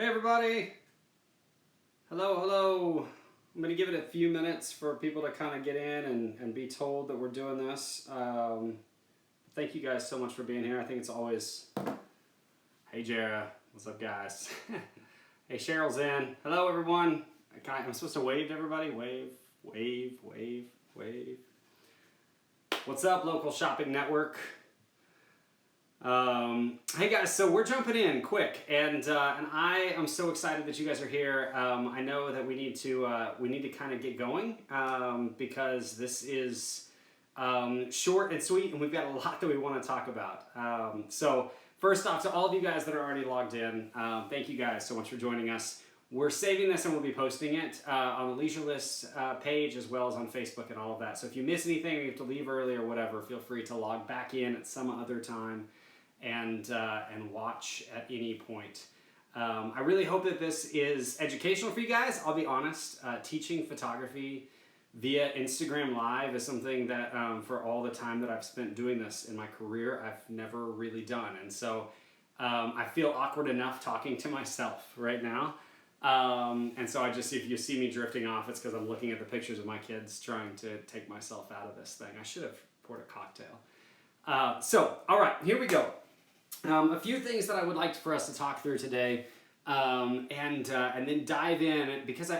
Hey everybody! Hello. I'm going to give it a few minutes for people to kind of get in and be told that we're doing this. Thank you guys so much for being here. I think it's always... Hey Jara, what's up guys? Hey, Cheryl's in. Hello everyone. I'm supposed to wave to everybody? Wave. What's up, Local Shopping Network? Hey guys, so we're jumping in quick, and I am so excited that you guys are here. I know that we need to kind of get going because this is short and sweet, and we've got a lot that we want to talk about. So first off, to all of you guys that are already logged in, thank you guys so much for joining us. We're saving this and we'll be posting it on the Leisurlist page as well as on Facebook and all of that. So if you miss anything, or you have to leave early or whatever, feel free to log back in at some other time and watch at any point. I really hope that this is educational for you guys. I'll be honest, teaching photography via Instagram Live is something that for all the time that I've spent doing this in my career, I've never really done. And so I feel awkward enough talking to myself right now. And so if you see me drifting off, it's because I'm looking at the pictures of my kids trying to take myself out of this thing. I should have poured a cocktail. So, all right, here we go. A few things that I would like for us to talk through today, and then dive in, because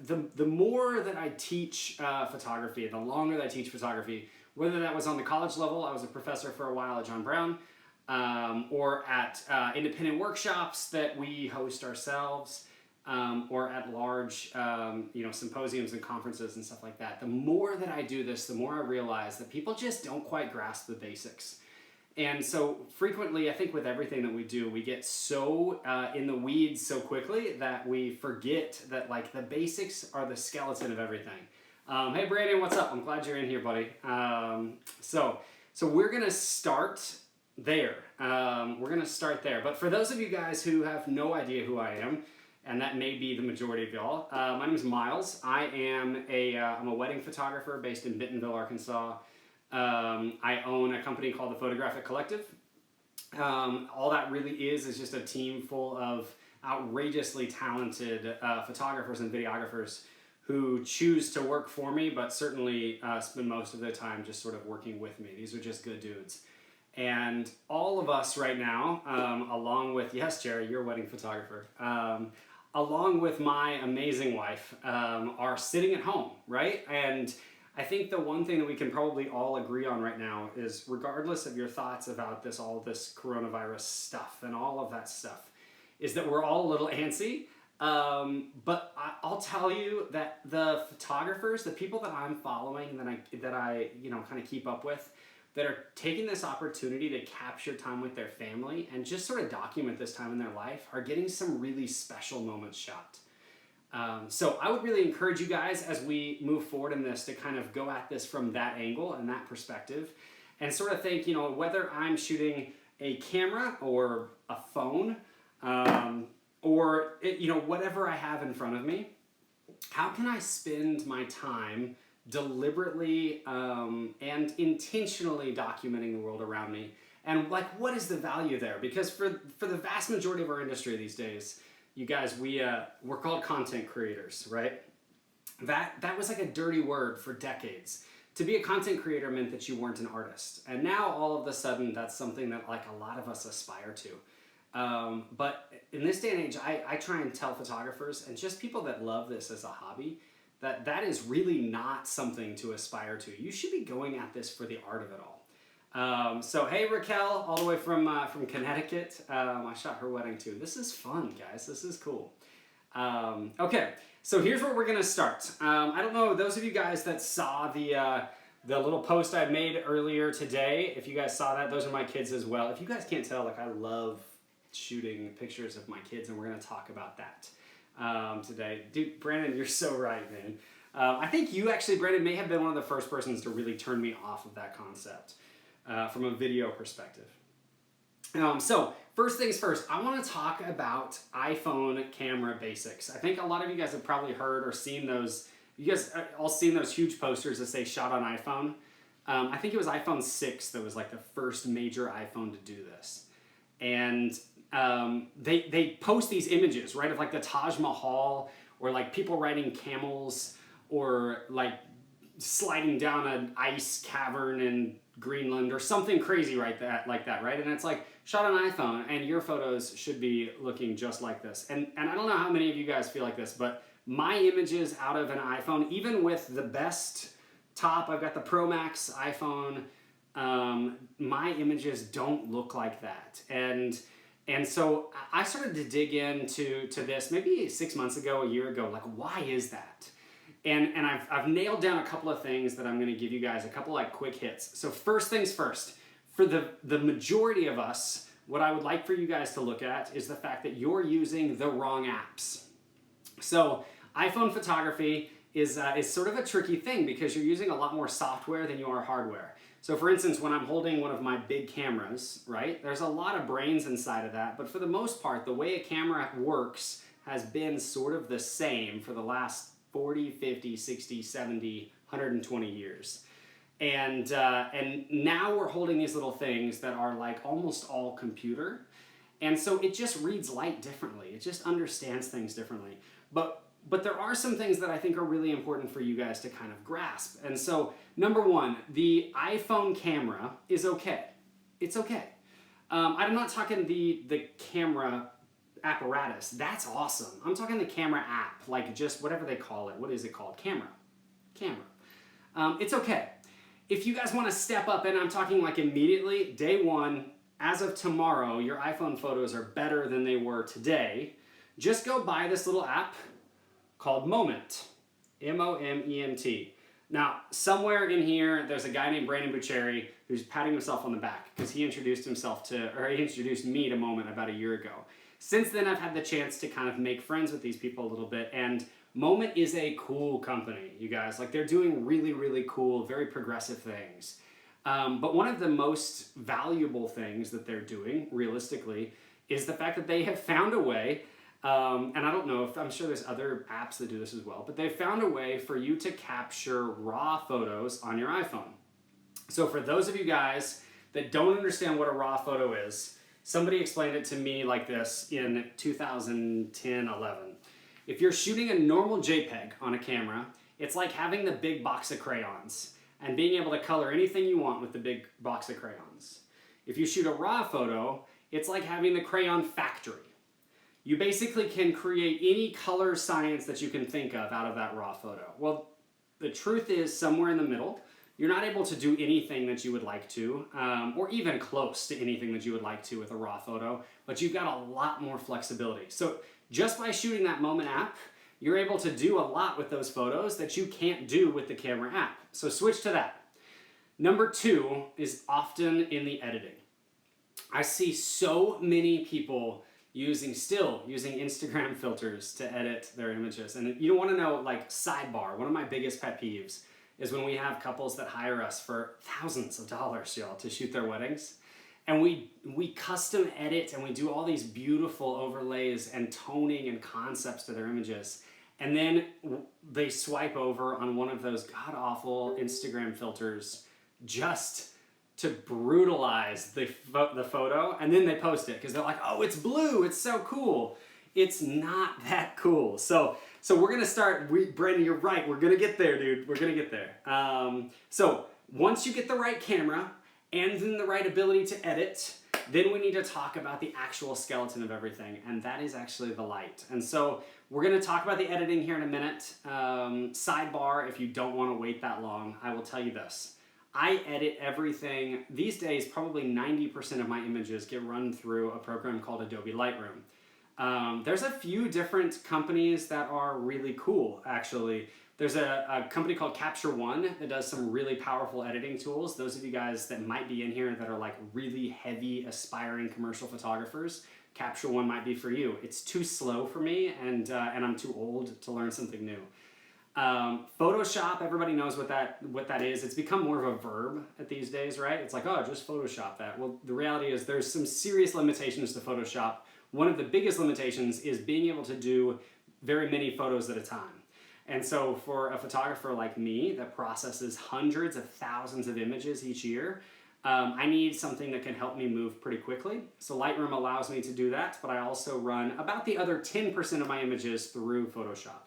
the more that I teach photography, the longer that I teach photography, whether that was on the college level, I was a professor for a while at John Brown, or at independent workshops that we host ourselves, or at large symposiums and conferences and stuff like that. The more that I do this, the more I realize that people just don't quite grasp the basics. And so frequently, I think with everything that we do, we get so in the weeds so quickly that we forget that like the basics are the skeleton of everything. Hey Brandon, what's up? I'm glad you're in here, buddy. So we're gonna start there. But for those of you guys who have no idea who I am, and that may be the majority of y'all, my name is Miles. I'm a wedding photographer based in Bentonville, Arkansas. I own a company called the Photographic Collective. All that really is just a team full of outrageously talented photographers and videographers who choose to work for me, but certainly spend most of their time just sort of working with me. These are just good dudes. And all of us right now, along with, yes, Jerry, you're a wedding photographer, along with my amazing wife, are sitting at home, right? And I think the one thing that we can probably all agree on right now is, regardless of your thoughts about all this coronavirus stuff and all of that stuff, is that we're all a little antsy. But I'll tell you that the photographers, the people that I'm following, that I kind of keep up with, that are taking this opportunity to capture time with their family and just sort of document this time in their life, are getting some really special moments shot. So I would really encourage you guys, as we move forward in this, to kind of go at this from that angle and that perspective, and sort of think, whether I'm shooting a camera or a phone, or whatever I have in front of me, how can I spend my time deliberately and intentionally documenting the world around me? And what is the value there? Because for the vast majority of our industry these days, you guys, we're called content creators, right? That was like a dirty word for decades. To be a content creator meant that you weren't an artist. And now all of a sudden, that's something that a lot of us aspire to. But in this day and age, I try and tell photographers and just people that love this as a hobby that is really not something to aspire to. You should be going at this for the art of it all. So hey Raquel, all the way from Connecticut. I shot her wedding too. This is fun, guys. This is cool. Okay, so here's where we're gonna start. I don't know, those of you guys that saw the little post I made earlier today, if you guys saw that, those are my kids as well. If you guys can't tell, I love shooting pictures of my kids, and we're gonna talk about that today. Dude, Brandon, you're so right, man. I think you actually, Brandon, may have been one of the first persons to really turn me off of that concept. From a video perspective. So first things first, I want to talk about iPhone camera basics. I think a lot of you guys have probably heard or seen those. You guys all seen those huge posters that say "shot on iPhone." I think it was iPhone 6 that was the first major iPhone to do this. And they post these images, right, of like the Taj Mahal, or like people riding camels, or like sliding down an ice cavern in Greenland, or something crazy like that, right? And it's like shot on an iPhone, and your photos should be looking just like this. And I don't know how many of you guys feel like this, but my images out of an iPhone, even with the best top, I've got the Pro Max iPhone, my images don't look like that. And so I started to dig into this maybe 6 months ago, a year ago, like, why is that? And I've nailed down a couple of things that I'm going to give you guys, a couple like quick hits. So first things first, for the majority of us, what I would like for you guys to look at is the fact that you're using the wrong apps. So iPhone photography is sort of a tricky thing because you're using a lot more software than you are hardware. So for instance, when I'm holding one of my big cameras, right, there's a lot of brains inside of that, but for the most part, the way a camera works has been sort of the same for the last 40, 50, 60, 70, 120 years. And now we're holding these little things that are like almost all computer. And so it just reads light differently. It just understands things differently. But there are some things that I think are really important for you guys to kind of grasp. And so, number one, the iPhone camera is okay. It's okay. I'm not talking the camera apparatus. That's awesome. I'm talking the camera app, like just whatever they call it. What is it called? Camera. It's okay. If you guys want to step up, and I'm talking like immediately, day one, as of tomorrow, your iPhone photos are better than they were today. Just go buy this little app called Moment, M-O-M-E-N-T. Now, somewhere in here, there's a guy named Brandon Bucheri who's patting himself on the back because he introduced me to Moment about a year ago. Since then, I've had the chance to kind of make friends with these people a little bit, and Moment is a cool company, you guys. Like, they're doing really, really cool, very progressive things. But one of the most valuable things that they're doing, realistically, is the fact that they have found a way. And I don't know if, I'm sure there's other apps that do this as well, but they've found a way for you to capture raw photos on your iPhone. So for those of you guys that don't understand what a raw photo is, somebody explained it to me like this in 2010, 11. If you're shooting a normal JPEG on a camera, it's like having the big box of crayons and being able to color anything you want with the big box of crayons. If you shoot a raw photo, it's like having the crayon factory. You basically can create any color science that you can think of out of that raw photo. Well, the truth is somewhere in the middle. You're not able to do anything that you would like to, or even close to anything that you would like to with a raw photo, but you've got a lot more flexibility. So just by shooting that Moment app, you're able to do a lot with those photos that you can't do with the camera app. So switch to that. Number two is often in the editing. I see so many people using Instagram filters to edit their images. And you don't want to know, like, sidebar, one of my biggest pet peeves is when we have couples that hire us for thousands of dollars, y'all, to shoot their weddings. And we custom edit and we do all these beautiful overlays and toning and concepts to their images. And then they swipe over on one of those god-awful Instagram filters just to brutalize the photo, and then they post it because they're like, oh, it's blue, it's so cool. It's not that cool. So we're gonna start, Brandon, you're right, we're gonna get there, dude, we're gonna get there. So once you get the right camera and then the right ability to edit, then we need to talk about the actual skeleton of everything, and that is actually the light. And so we're gonna talk about the editing here in a minute. Sidebar, if you don't wanna wait that long, I will tell you this. I edit everything. These days, probably 90% of my images get run through a program called Adobe Lightroom. There's a few different companies that are really cool, actually. There's a company called Capture One that does some really powerful editing tools. Those of you guys that might be in here that are like really heavy, aspiring commercial photographers, Capture One might be for you. It's too slow for me, and I'm too old to learn something new. Photoshop, everybody knows what that is. It's become more of a verb these days, right? It's like, oh, just Photoshop that. Well, the reality is there's some serious limitations to Photoshop. One of the biggest limitations is being able to do very many photos at a time. And so for a photographer like me that processes hundreds of thousands of images each year, I need something that can help me move pretty quickly. So Lightroom allows me to do that, but I also run about the other 10% of my images through Photoshop.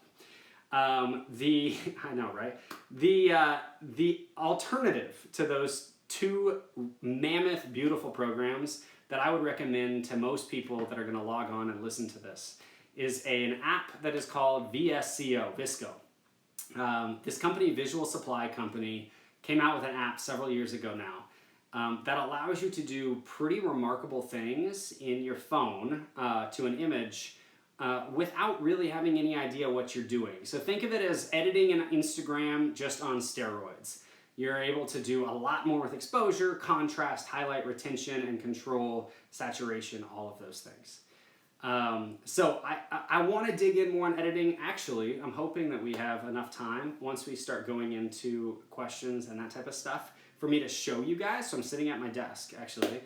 I know, right? The alternative to those two mammoth, beautiful programs that I would recommend to most people that are going to log on and listen to this is an app that is called Visco. This company, Visual Supply Company, came out with an app several years ago now that allows you to do pretty remarkable things in your phone to an image without really having any idea what you're doing. So think of it as editing an Instagram just on steroids. You're able to do a lot more with exposure, contrast, highlight, retention, and control, saturation, all of those things. So I want to dig in more on editing. Actually, I'm hoping that we have enough time once we start going into questions and that type of stuff for me to show you guys. So I'm sitting at my desk, actually,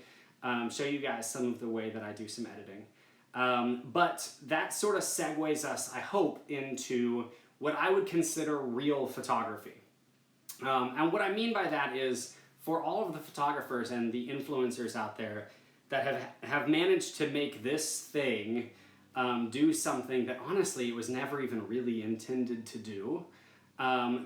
show you guys some of the way that I do some editing. But that sort of segues us, I hope, into what I would consider real photography. And what I mean by that is, for all of the photographers and the influencers out there that have managed to make this thing do something that honestly it was never even really intended to do,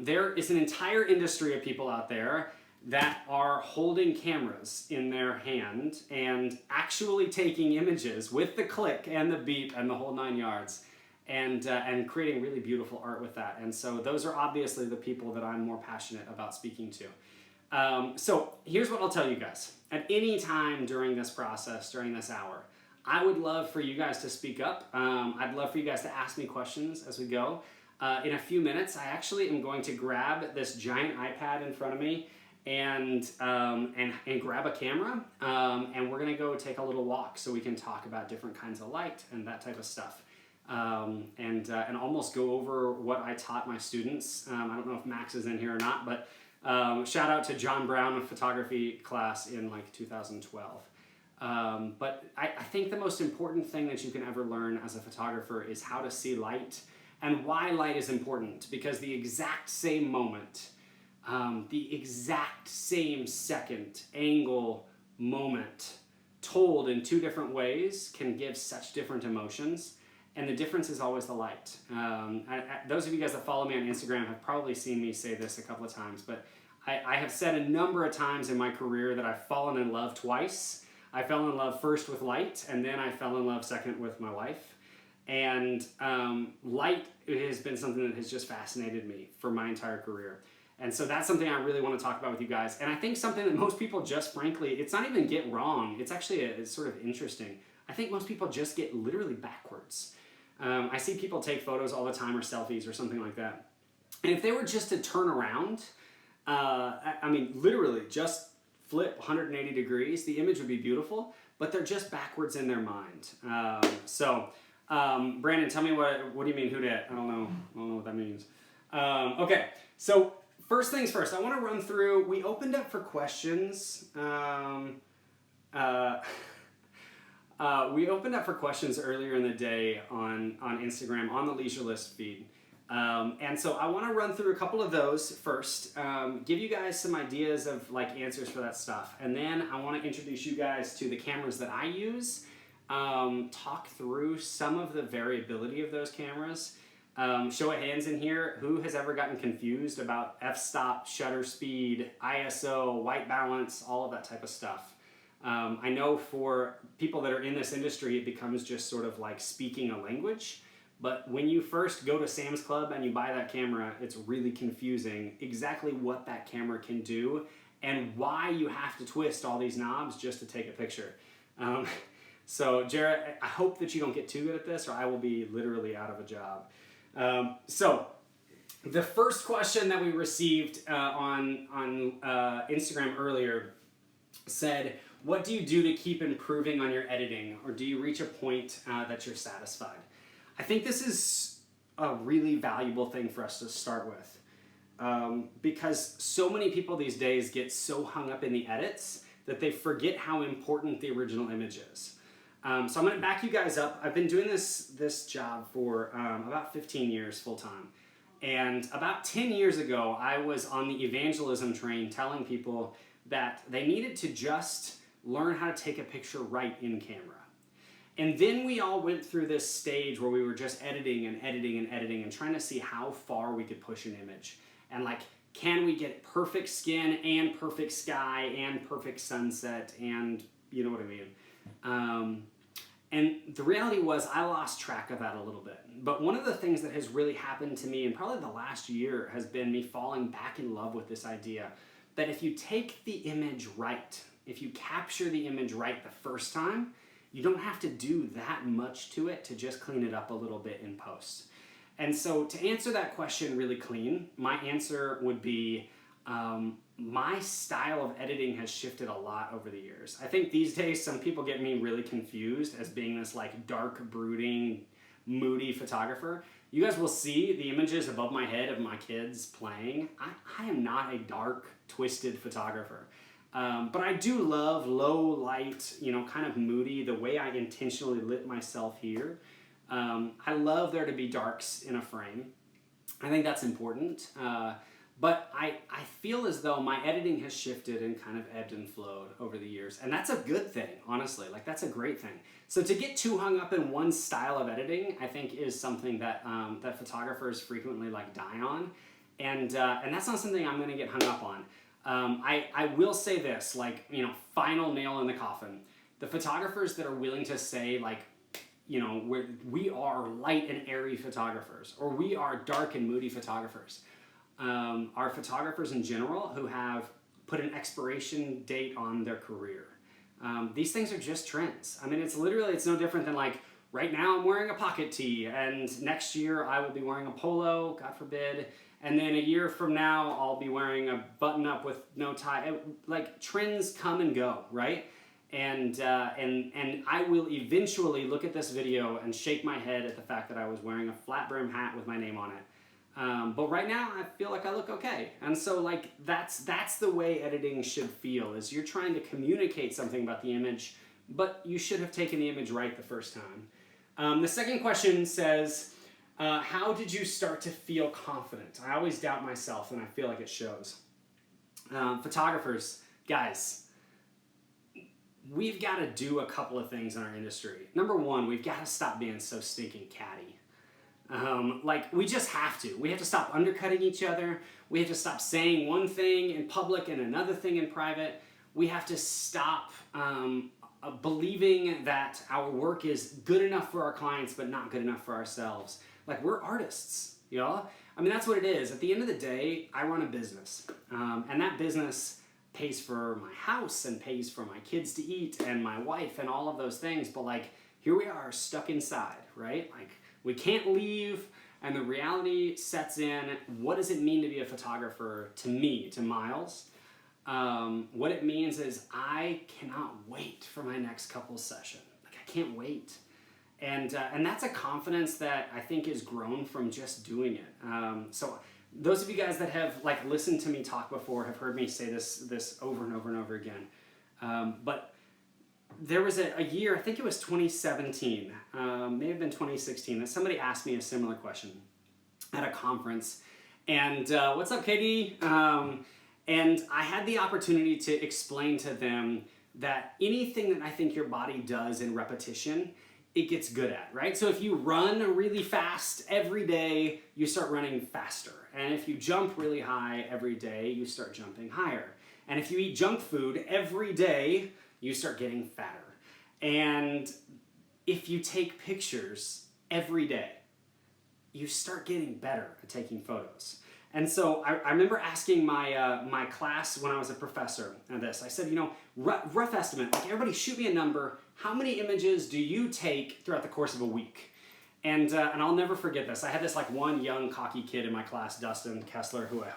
there is an entire industry of people out there that are holding cameras in their hand and actually taking images with the click and the beep and the whole 9 yards, and creating really beautiful art with that. And so those are obviously the people that I'm more passionate about speaking to. So here's what I'll tell you guys. At any time during this process, during this hour, I would love for you guys to speak up. I'd love for you guys to ask me questions as we go. In a few minutes, I actually am going to grab this giant iPad in front of me and grab a camera, and we're gonna go take a little walk so we can talk about different kinds of light and that type of stuff. And almost go over what I taught my students. I don't know if Max is in here or not, but shout out to John Brown of photography class in like 2012. But I think the most important thing that you can ever learn as a photographer is how to see light and why light is important, because the exact same moment, the exact same second, angle, moment, told in two different ways can give such different emotions. And the difference is always the light. Those of you guys that follow me on Instagram have probably seen me say this a couple of times, but I have said a number of times in my career that I've fallen in love twice. I fell in love first with light, and then I fell in love second with my wife. And light has been something that has just fascinated me for my entire career. And so that's something I really want to talk about with you guys. And I think something that most people just frankly, it's not even get wrong. It's actually it's sort of interesting. I think most people just get literally backwards. I see people take photos all the time or selfies or something like that. And if they were just to turn around, I mean, literally just flip 180 degrees, the image would be beautiful, but they're just backwards in their mind. Brandon, tell me what do you mean whodat? I don't know what that means. Okay, so first things first, I want to run through, we opened up for questions. We opened up for questions earlier in the day on Instagram, on the Leisurlist feed. And so I want to run through a couple of those first, give you guys some ideas of like answers for that stuff. And then I want to introduce you guys to the cameras that I use, talk through some of the variability of those cameras, show of hands in here, who has ever gotten confused about f-stop, shutter speed, ISO, white balance, all of that type of stuff. I know for people that are in this industry, it becomes just sort of like speaking a language. But when you first go to Sam's Club and you buy that camera, it's really confusing exactly what that camera can do and why you have to twist all these knobs just to take a picture. So Jarrett, I hope that you don't get too good at this or I will be literally out of a job. So the first question that we received on Instagram earlier said, what do you do to keep improving on your editing, or do you reach a point that you're satisfied? I think this is a really valuable thing for us to start with, because so many people these days get so hung up in the edits that they forget how important the original image is. So I'm going to back you guys up. I've been doing this job for about 15 years full time. And about 10 years ago, I was on the evangelism train telling people that they needed to just learn how to take a picture right in camera. And then we all went through this stage where we were just editing and editing and editing and trying to see how far we could push an image. And like, can we get perfect skin and perfect sky and perfect sunset and you know what I mean? And the reality was I lost track of that a little bit. But one of the things that has really happened to me in probably the last year has been me falling back in love with this idea that if you take the image right, if you capture the image right the first time, you don't have to do that much to it to just clean it up a little bit in post. And so to answer that question really clean, my answer would be my style of editing has shifted a lot over the years. I think these days some people get me really confused as being this like dark, brooding, moody photographer. You guys will see the images above my head of my kids playing. I am not a dark, twisted photographer. But I do love low light, you know, kind of moody, the way I intentionally lit myself here. I love there to be darks in a frame. I think that's important. But I feel as though my editing has shifted and kind of ebbed and flowed over the years. And that's a good thing, honestly. Like, that's a great thing. So to get too hung up in one style of editing, I think is something that, that photographers frequently like die on. And that's not something I'm going to get hung up on. I will say this, like, you know, final nail in the coffin. The photographers that are willing to say, like, you know, we are light and airy photographers, or we are dark and moody photographers, are photographers in general who have put an expiration date on their career. These things are just trends. I mean, it's no different than like, right now I'm wearing a pocket tee, and next year I will be wearing a polo, God forbid, and then a year from now I'll be wearing a button-up with no tie. Like, trends come and go, right? And I will eventually look at this video and shake my head at the fact that I was wearing a flat brim hat with my name on it. But right now I feel like I look okay. And so like that's the way editing should feel, is you're trying to communicate something about the image, but you should have taken the image right the first time. The second question says, how did you start to feel confident? I always doubt myself and I feel like it shows. Photographers, guys, we've got to do a couple of things in our industry. Number one, we've got to stop being so stinking catty. Like, we just have to. We have to stop undercutting each other. We have to stop saying one thing in public and another thing in private. We have to stop believing that our work is good enough for our clients but not good enough for ourselves. Like, we're artists, y'all. I mean, that's what it is. At the end of the day, I run a business. And that business pays for my house and pays for my kids to eat and my wife and all of those things. But like, here we are stuck inside, right? Like, we can't leave, and the reality sets in. What does it mean to be a photographer to me, to Miles? What it means is I cannot wait for my next couples session. Like, I can't wait. And that's a confidence that I think is grown from just doing it. So those of you guys that have like listened to me talk before have heard me say this over and over and over again. But there was a year, I think it was 2017, may have been 2016, that somebody asked me a similar question at a conference. And what's up, Katie? And I had the opportunity to explain to them that anything that I think your body does in repetition, it gets good at, right? So if you run really fast every day, you start running faster. And if you jump really high every day, you start jumping higher. And if you eat junk food every day, you start getting fatter. And if you take pictures every day, you start getting better at taking photos. And so I remember asking my class when I was a professor this. I said, you know, rough estimate, like, everybody shoot me a number. How many images do you take throughout the course of a week? And I'll never forget this. I had this like one young cocky kid in my class, Dustin Kessler, who I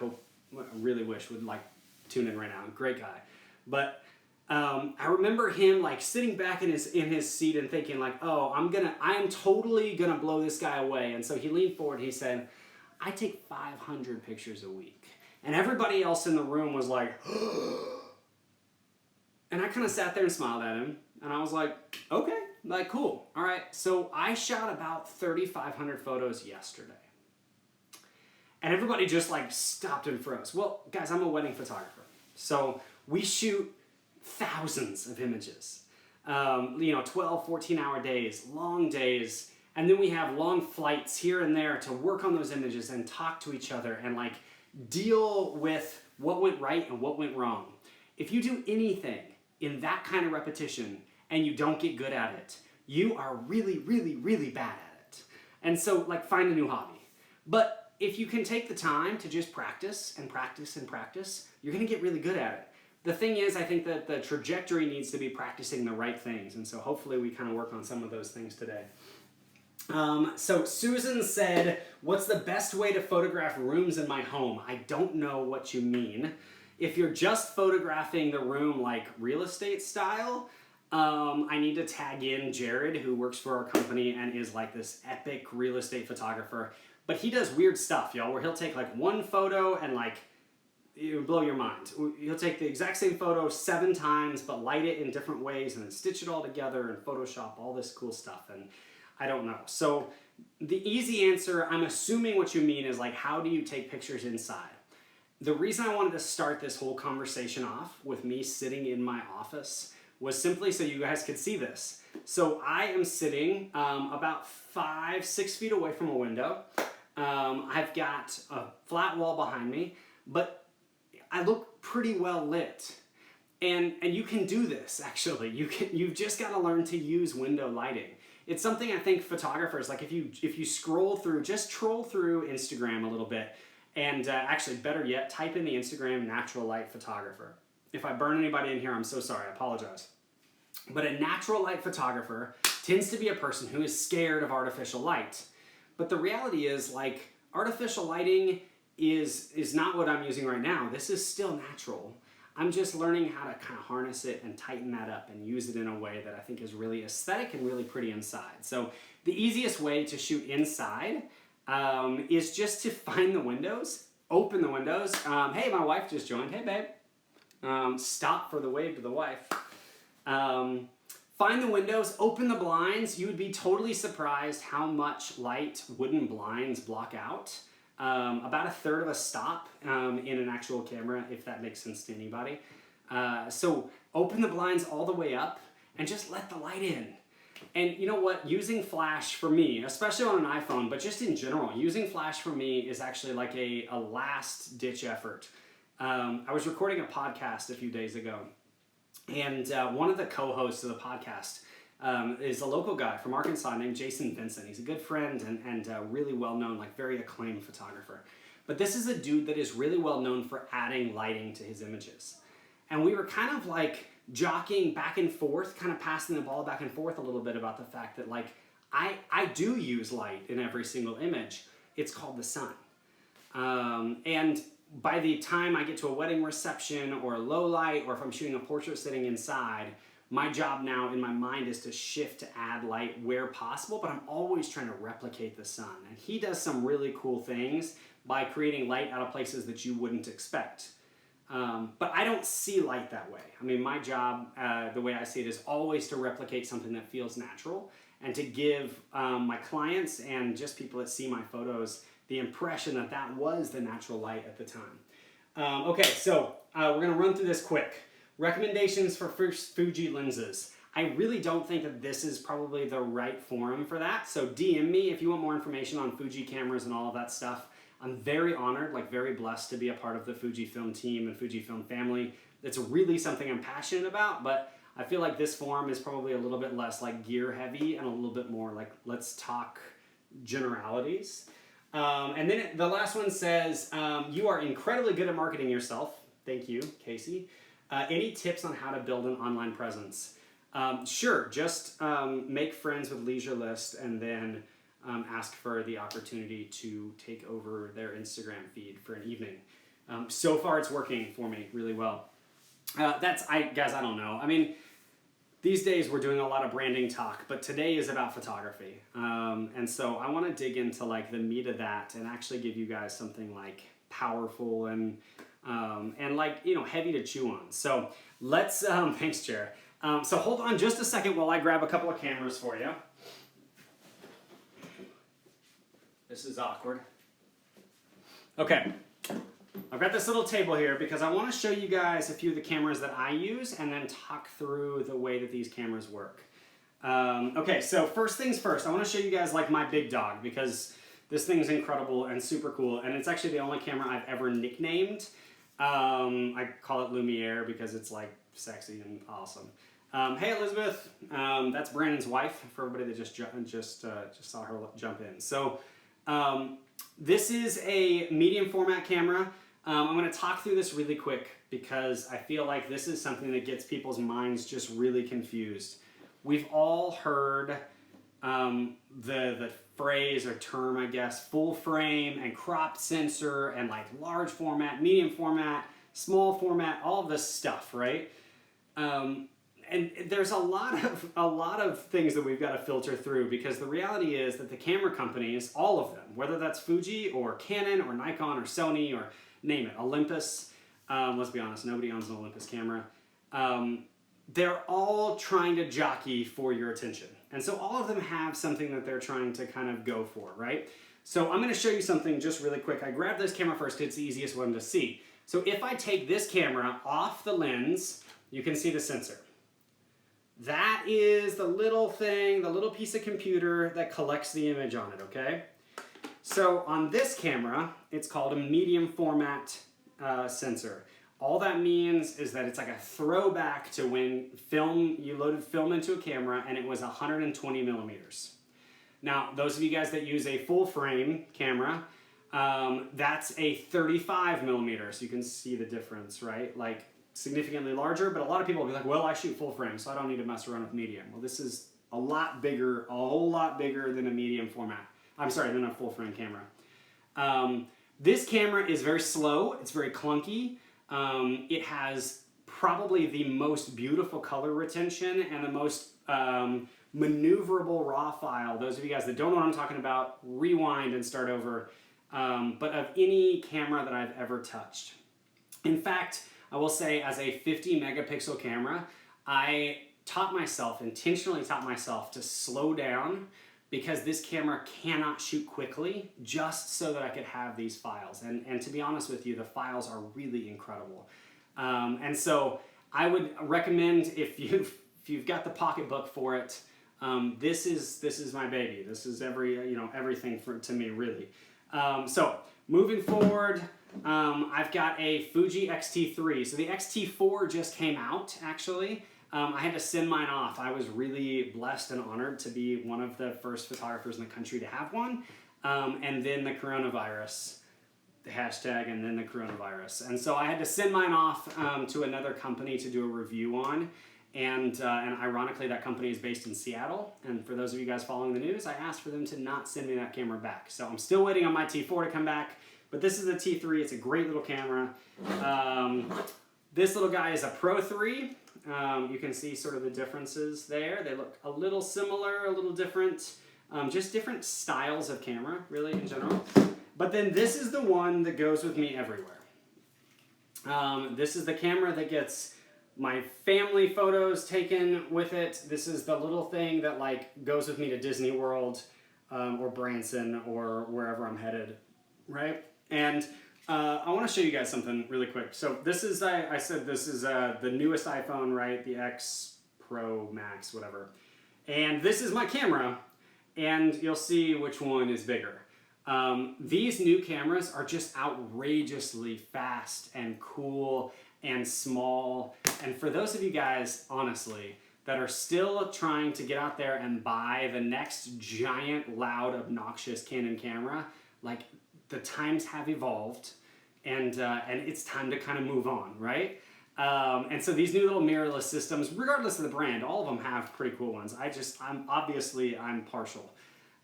really wish would like tune in right now. Great guy. But I remember him like sitting back in his seat and thinking like, oh, I am totally gonna blow this guy away. And so he leaned forward. He said, I take 500 pictures a week. And everybody else in the room was like, and I kind of sat there and smiled at him. And I was like, okay, like, cool. All right. So I shot about 3,500 photos yesterday. And everybody just like stopped and froze. Well, guys, I'm a wedding photographer. So We shoot thousands of images. 12, 14-hour days, long days, and then we have long flights here and there to work on those images and talk to each other and like deal with what went right and what went wrong. If you do anything in that kind of repetition and you don't get good at it, you are really, really, really bad at it. And so like find a new hobby. But if you can take the time to just practice and practice and practice, you're gonna get really good at it. The thing is, I think that the trajectory needs to be practicing the right things. And so hopefully we kind of work on some of those things today. So Susan said, what's the best way to photograph rooms in my home? I don't know what you mean. If you're just photographing the room like real estate style, I need to tag in Jared, who works for our company and is like this epic real estate photographer. But he does weird stuff, y'all, where he'll take like one photo and like, it would blow your mind. He'll take the exact same photo 7 times, but light it in different ways and then stitch it all together and Photoshop all this cool stuff. And I don't know. So the easy answer, I'm assuming what you mean is like, how do you take pictures inside? The reason I wanted to start this whole conversation off with me sitting in my office was simply so you guys could see this. So I am sitting about 5-6 feet away from a window. I've got a flat wall behind me, but I look pretty well lit. And you can do this, actually. You've just got to learn to use window lighting. It's something I think photographers, like if you scroll through, just troll through Instagram a little bit, and actually better yet, type in the Instagram natural light photographer. If I burn anybody in here, I'm so sorry, I apologize. But a natural light photographer tends to be a person who is scared of artificial light. But the reality is, like, artificial lighting is not what I'm using right now. This is still natural. I'm just learning how to kind of harness it and tighten that up and use it in a way that I think is really aesthetic and really pretty inside. So the easiest way to shoot inside is just to find the windows, open the windows. Hey, my wife just joined. Hey, babe. Stop for the wave to the wife. Find the windows, open the blinds. You would be totally surprised how much light wooden blinds block out. About 1/3 of a stop in an actual camera, if that makes sense to anybody. So open the blinds all the way up and just let the light in. And you know what? Using flash for me, especially on an iPhone, but just in general, using flash for me is actually like a last ditch effort. I was recording a podcast a few days ago, and one of the co-hosts of the podcast is a local guy from Arkansas named Jason Vincent. He's a good friend and really well-known, like very acclaimed photographer. But this is a dude that is really well-known for adding lighting to his images. And we were kind of like jockeying back and forth, kind of passing the ball back and forth a little bit about the fact that like, I do use light in every single image. It's called the sun. And by the time I get to a wedding reception or a low light, or if I'm shooting a portrait sitting inside, my job now in my mind is to shift to add light where possible, but I'm always trying to replicate the sun. And he does some really cool things by creating light out of places that you wouldn't expect. But I don't see light that way. I mean, my job, the way I see it, is always to replicate something that feels natural and to give my clients and just people that see my photos the impression that that was the natural light at the time. Okay, so we're gonna run through this quick. Recommendations for Fuji lenses. I really don't think that this is probably the right forum for that, so DM me if you want more information on Fuji cameras and all of that stuff. I'm very honored, like very blessed to be a part of the Fujifilm team and Fujifilm family. It's really something I'm passionate about, but I feel like this forum is probably a little bit less like gear heavy and a little bit more like let's talk generalities. And then the last one says, you are incredibly good at marketing yourself. Thank you, Casey. Any tips on how to build an online presence? Sure, just make friends with Leisurlist and then ask for the opportunity to take over their Instagram feed for an evening. So far it's working for me really well. Guys, I don't know. I mean, these days we're doing a lot of branding talk, but today is about photography. And so I want to dig into like the meat of that and actually give you guys something like powerful and like, you know, heavy to chew on. So let's, thanks, Jared. So hold on just a second while I grab a couple of cameras for you. This is awkward. Okay. I've got this little table here because I want to show you guys a few of the cameras that I use and then talk through the way that these cameras work. Okay, so first things first, I want to show you guys like my big dog because this thing is incredible and super cool, and it's actually the only camera I've ever nicknamed. I call it Lumiere because it's like sexy and awesome. Hey Elizabeth, that's Brandon's wife for everybody that just saw her jump in. So this is a medium format camera. I'm going to talk through this really quick because I feel like this is something that gets people's minds just really confused. We've all heard the phrase or term, I guess, full frame and cropped sensor and like large format, medium format, small format, all of this stuff, right? And there's a lot of things that we've got to filter through because the reality is that the camera companies, all of them, whether that's Fuji or Canon or Nikon or Sony or name it, Olympus, let's be honest, nobody owns an Olympus camera. They're all trying to jockey for your attention. And so all of them have something that they're trying to kind of go for, right? So I'm going to show you something just really quick. I grabbed this camera first because it's the easiest one to see. So if I take this camera off the lens, you can see the sensor. That is the little thing, the little piece of computer that collects the image on it, okay? So on this camera, it's called a medium format sensor. All that means is that it's like a throwback to when you loaded film into a camera and it was 120 millimeters. Now, those of you guys that use a full frame camera, that's a 35 millimeters. So you can see the difference, right? Like significantly larger, but a lot of people will be like, well, I shoot full frame, so I don't need to mess around with medium. Well, this is a lot bigger, a whole lot bigger than a medium format. I'm sorry, than a full frame camera. This camera is very slow, it's very clunky. It has probably the most beautiful color retention and the most maneuverable raw file. Those of you guys that don't know what I'm talking about, rewind and start over. But of any camera that I've ever touched. In fact, I will say as a 50 megapixel camera, I intentionally taught myself to slow down because this camera cannot shoot quickly just so that I could have these files. And to be honest with you, the files are really incredible. And so I would recommend if you've got the pocketbook for it, this is my baby. This is everything to me really. So moving forward, I've got a Fuji X-T3. So the X-T4 just came out actually. I had to send mine off. I was really blessed and honored to be one of the first photographers in the country to have one. And then the coronavirus, the hashtag, and then the coronavirus. And so I had to send mine off to another company to do a review on. And ironically, that company is based in Seattle. And for those of you guys following the news, I asked for them to not send me that camera back. So I'm still waiting on my T4 to come back. But this is the T3. It's a great little camera. This little guy is a Pro 3. You can see sort of the differences there. They look a little similar, a little different. Just different styles of camera, really, in general. But then this is the one that goes with me everywhere. This is the camera that gets my family photos taken with it. This is the little thing that like goes with me to Disney World or Branson or wherever I'm headed, right? And I want to show you guys something really quick. So this is, I said this is the newest iPhone, right? The X Pro Max, whatever. And this is my camera, and you'll see which one is bigger. These new cameras are just outrageously fast and cool and small. And for those of you guys, honestly, that are still trying to get out there and buy the next giant, loud, obnoxious Canon camera, like the times have evolved, and it's time to kind of move on, right? And so these new little mirrorless systems, regardless of the brand, all of them have pretty cool ones. I'm partial.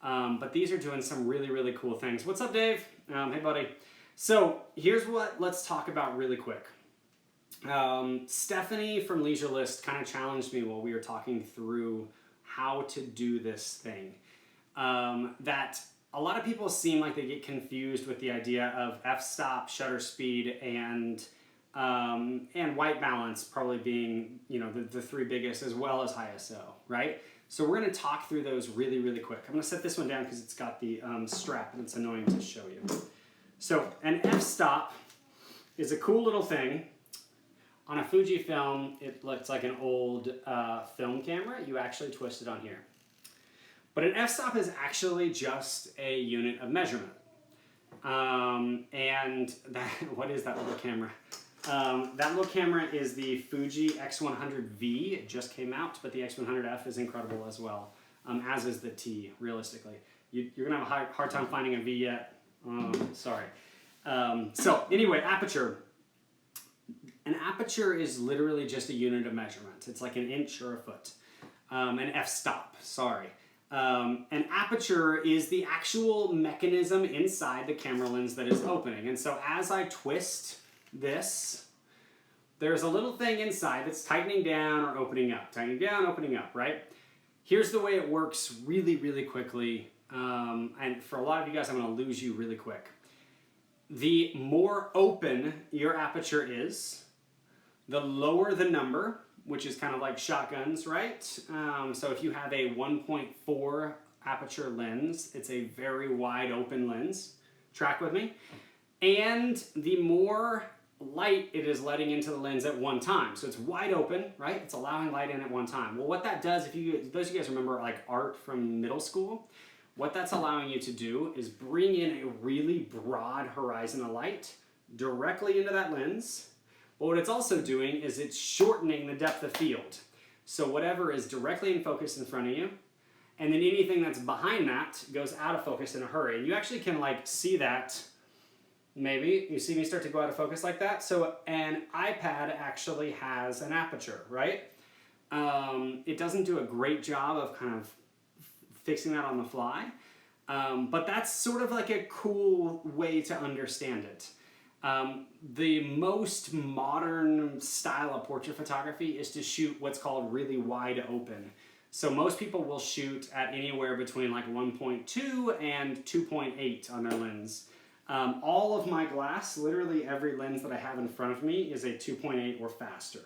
But these are doing some really, really cool things. What's up, Dave? Hey, buddy. So here's what let's talk about really quick. Stephanie from Leisurlist kind of challenged me while we were talking through how to do this thing. That a lot of people seem like they get confused with the idea of f-stop, shutter speed, and white balance probably being, the three biggest, as well as high ISO, right? So we're going to talk through those really, really quick. I'm going to set this one down because it's got the strap and it's annoying to show you. So an f-stop is a cool little thing. On a Fujifilm, it looks like an old film camera. You actually twist it on here. But an f-stop is actually just a unit of measurement. And that, what is that little camera? That little camera is the Fuji X100V. It just came out, but the X100F is incredible as well, as is the T, realistically. You're going to have a hard time finding a V yet. Sorry. So anyway, aperture. An aperture is literally just a unit of measurement. It's like an inch or a foot. An f-stop, sorry. An aperture is the actual mechanism inside the camera lens that is opening. And so as I twist this, there's a little thing inside that's tightening down or opening up. Tightening down, opening up, right? Here's the way it works really, really quickly. And for a lot of you guys, I'm going to lose you really quick. The more open your aperture is, the lower the number, which is kind of like shotguns, right? So if you have a 1.4 aperture lens, it's a very wide open lens. Track with me? And the more light it is letting into the lens at one time. So it's wide open, right? It's allowing light in at one time. Well, what that does, those of you guys remember like art from middle school, what that's allowing you to do is bring in a really broad horizon of light directly into that lens. But what it's also doing is it's shortening the depth of field. So whatever is directly in focus in front of you, and then anything that's behind that goes out of focus in a hurry. And you actually can like see that, maybe. You see me start to go out of focus like that? So an iPad actually has an aperture, right? It doesn't do a great job of kind of fixing that on the fly, but that's sort of like a cool way to understand it. The most modern style of portrait photography is to shoot what's called really wide open. So most people will shoot at anywhere between like 1.2 and 2.8 on their lens. All of my glass, literally every lens that I have in front of me is a 2.8 or faster.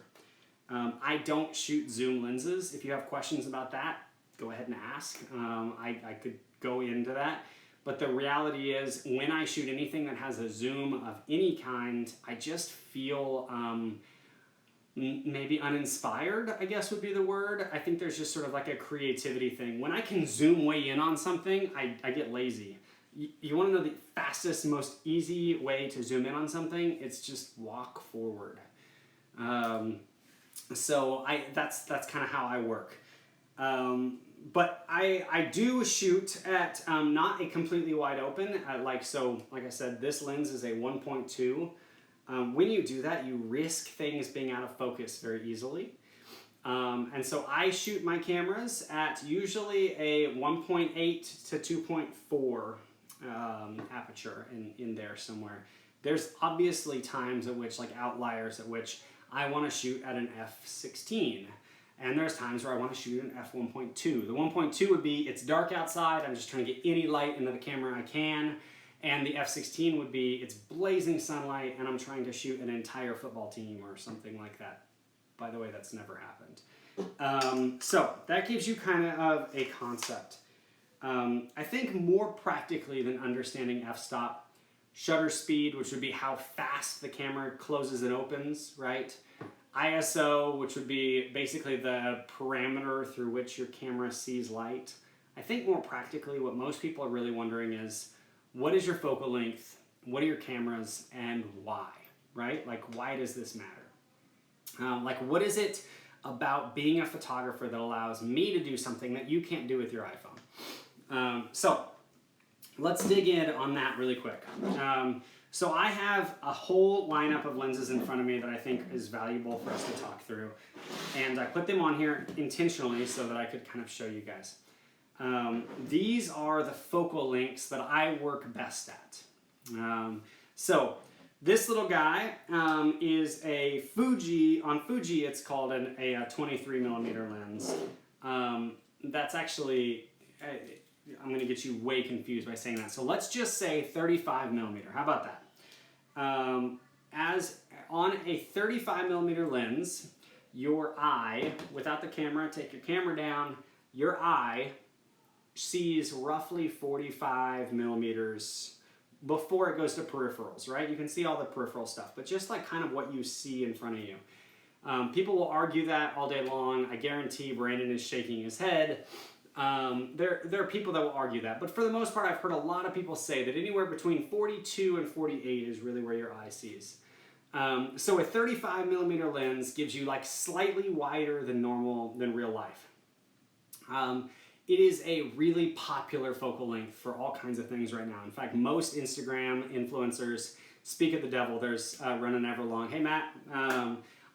I don't shoot zoom lenses. If you have questions about that, go ahead and ask. I could go into that. But the reality is, when I shoot anything that has a zoom of any kind, I just feel maybe uninspired, I guess would be the word. I think there's just sort of like a creativity thing. When I can zoom way in on something, I get lazy. You want to know the fastest, most easy way to zoom in on something? It's just walk forward. So that's kind of how I work. But I do shoot at not a completely wide open. Like I said, this lens is a 1.2. When you do that, you risk things being out of focus very easily. And so I shoot my cameras at usually a 1.8 to 2.4 aperture in there somewhere. There's obviously times at which, like outliers at which I want to shoot at an f/16. And there's times where I want to shoot an f1.2. The 1.2 would be, it's dark outside, I'm just trying to get any light into the camera I can. And the f/16 would be, it's blazing sunlight and I'm trying to shoot an entire football team or something like that. By the way, that's never happened. So that gives you kind of a concept. I think more practically than understanding f-stop, shutter speed, which would be how fast the camera closes and opens, right? ISO, which would be basically the parameter through which your camera sees light. I think more practically what most people are really wondering is, what is your focal length, what are your cameras, and why, right? Like, why does this matter? Like, what is it about being a photographer that allows me to do something that you can't do with your iPhone? So let's dig in on that really quick. So I have a whole lineup of lenses in front of me that I think is valuable for us to talk through. And I put them on here intentionally so that I could kind of show you guys. These are the focal lengths that I work best at. So this little guy is a Fuji. On Fuji, it's called a 23 millimeter lens. That's actually, I'm going to get you way confused by saying that. So let's just say 35 millimeter. How about that? As on a 35 millimeter lens, your eye, without the camera, take your camera down, your eye sees roughly 45 millimeters before it goes to peripherals, right? You can see all the peripheral stuff, but just like kind of what you see in front of you. People will argue that all day long. I guarantee Brandon is shaking his head. There are people that will argue that, but for the most part, I've heard a lot of people say that anywhere between 42 and 48 is really where your eye sees. So a 35 millimeter lens gives you like slightly wider than normal than real life. It is a really popular focal length for all kinds of things right now. In fact, most Instagram influencers, speak of the devil, there's Running Everlong. Hey Matt,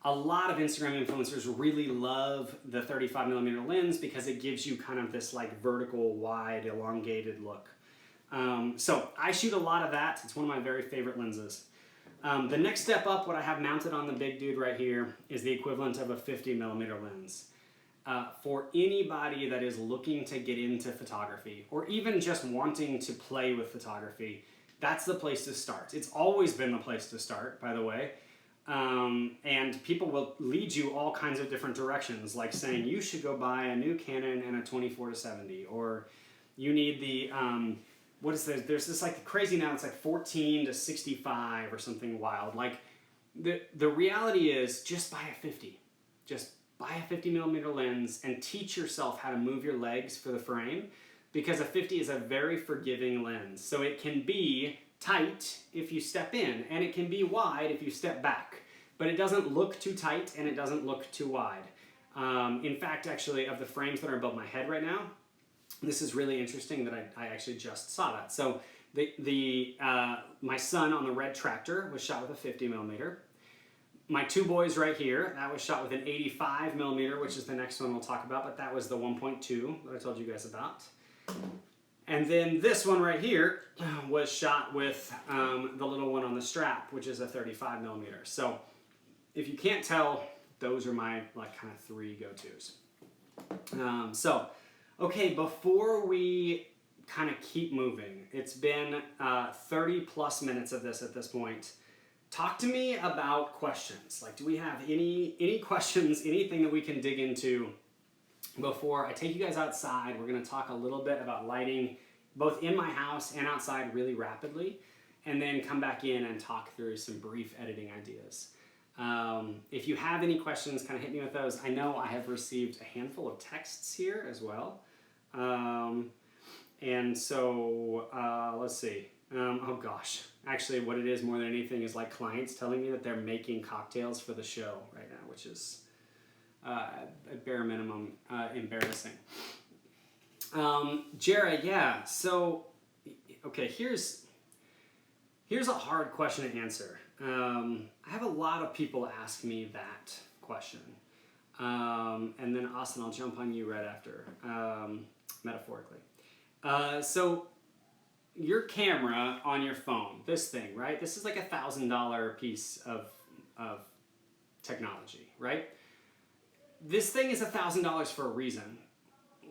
a lot of Instagram influencers really love the 35 millimeter lens because it gives you kind of this like vertical, wide, elongated look. So I shoot a lot of that. It's one of my very favorite lenses. The next step up, what I have mounted on the big dude right here, is the equivalent of a 50 millimeter lens. For anybody that is looking to get into photography, or even just wanting to play with photography, that's the place to start. It's always been the place to start, by the way. And people will lead you all kinds of different directions, like saying you should go buy a new Canon and a 24-70, or you need the, what is this? There's this like crazy now, it's like 14-65 or something wild. Like the reality is just buy a 50. Just buy a 50 millimeter lens and teach yourself how to move your legs for the frame, because a 50 is a very forgiving lens. So it can be tight if you step in, and it can be wide if you step back, but it doesn't look too tight and it doesn't look too wide. In fact, actually, of the frames that are above my head right now, this is really interesting that I actually just saw that. So my son on the red tractor was shot with a 50 millimeter. My two boys right here, that was shot with an 85 millimeter, which is the next one we'll talk about, but that was the 1.2 that I told you guys about. And then this one right here was shot with the little one on the strap, which is a 35 millimeter. So if you can't tell, those are my like kind of three go-tos. Okay, before we kind of keep moving, it's been 30 plus minutes of this at this point. Talk to me about questions. Like, do we have any questions, anything that we can dig into before I take you guys outside? We're going to talk a little bit about lighting, both in my house and outside, really rapidly, and then come back in and talk through some brief editing ideas. If you have any questions, kind of hit me with those. I know I have received a handful of texts here as well. And so, let's see. Oh gosh, actually what it is more than anything is like clients telling me that they're making cocktails for the show right now, which is at bare minimum embarrassing. Jared, yeah, so, okay, here's a hard question to answer. I have a lot of people ask me that question. And then Austin, I'll jump on you right after, metaphorically. So your camera on your phone, this thing, right? This is like $1,000 piece of technology, right? This thing is $1,000 for a reason.